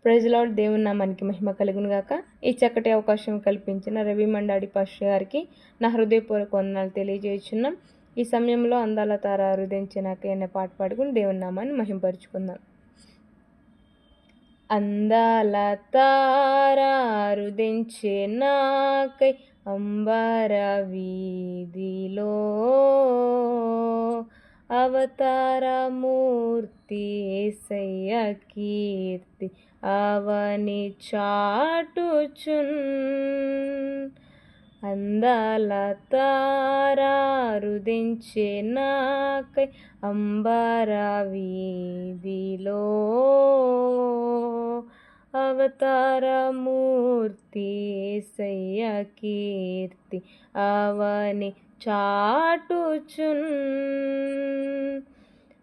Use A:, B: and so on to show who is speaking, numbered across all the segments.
A: Praise lord. దేవుని నామానికి మహిమ కలుగును గాక. ఈ చక్కటి అవకాశం కల్పించిన రవి మండాడి పాస్టర్ గారికి నా హృదయపూర్వక వందనాలు తెలియజేయుచున్నాం. ఈ సమయంలో అందాల తార హృదయించినాక అనే పాట పాడుకుని దేవుని నామాన్ని మహింపరుచుకుందాం. అందాల తార హృదయించినాకై అంబర వీధిలో అవతారమూర్తి యేసయ్య కీర్తి అవని చాటుచున్. అందాల తార హృదయించినాకై అంబర వీధిలో అవతారమూర్తి యేసయ్య కీర్తి అవని చాటుచున్.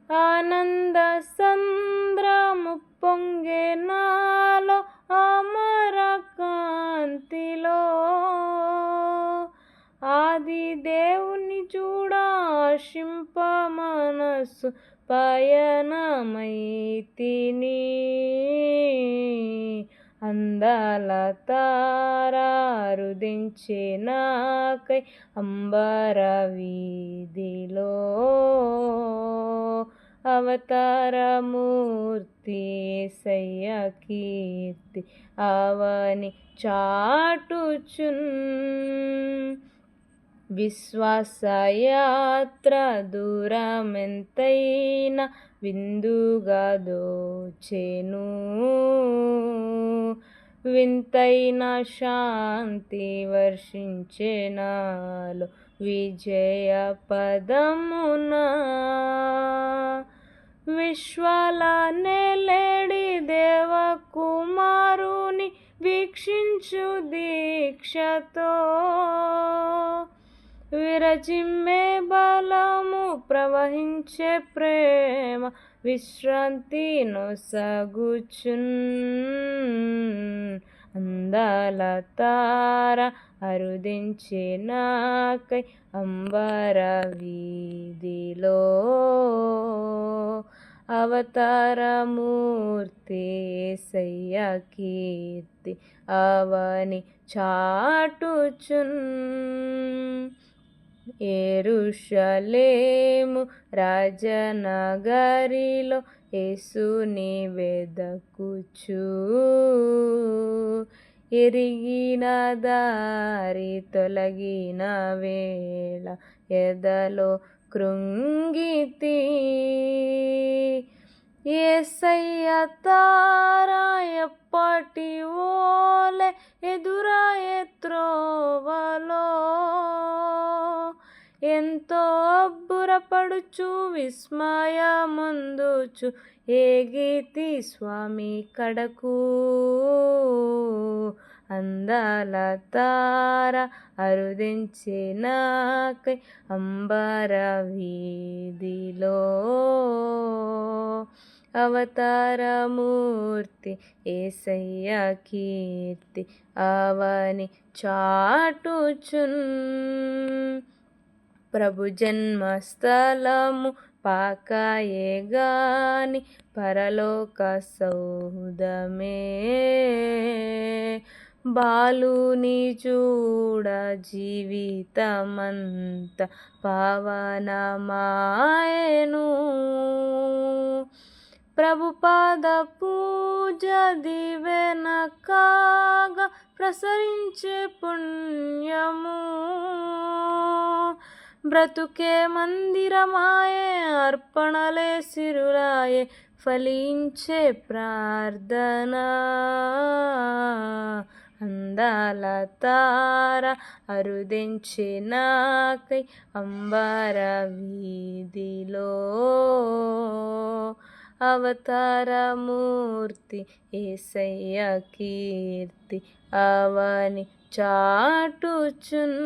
A: ఆనంద సంద్రము పొంగే నాలో అమర కాంతిలో ఆది దేవుని చూడాశింప మనసు పయనమైతిని. అందాల తార హృదయించినాకై అంబర వీధిలో అవతారమూర్తి యేసయ్య కీర్తి అవని చాటుచున్. విశ్వాసయాత్ర దూరమెంతైనా విందుగా దోచెను. వింతైన శాంతి వర్షించే నాలో విజయ పదమున. విశ్వాల నెలడి దేవకుమారుని వీక్షించు దీక్షతో విరజిమ్మే బలము ప్రవహించే ప్రేమ విశ్రాంతి నొసగుచున్. అందాల తార హృదయించినాకై అంబర వీధిలో అవతారమూర్తి యేసయ్య కీర్తి అవని చాటుచున్. యెరూషలేము రాజనగరిలో యేసుని వెదకుచు ఎరిగిన దారి తొలగిన వేళ ఎదలో కృంగితి. యేసయ్య తార ఎప్పటి ఓలే ఎదురాయే త్రోవలో ఎంతో అబ్బురపడుచు విస్మయముందుచు ఏగితి స్వామి కడకు. అందాల తార హృదయించినాకై అంబర వీధిలో అవతారమూర్తి యేసయ్య కీర్తి అవని చాటుచున్. ప్రభు జన్మస్థలము పాకాయే గాని పరలోక సౌధమే. బాలుని చూడ జీవితమంత పావనమాయెను. ప్రభు పాద పూజ దివెన కాగా ప్రసరించే పుణ్యము. బ్రతుకే మందిరమాయే అర్పణలే సిరులాయే ఫలించే ప్రార్థన. అందాల తార హృదయించినాకై అంబర వీధిలో అవతారమూర్తి యేసయ్య కీర్తి అవని చాటుచున్.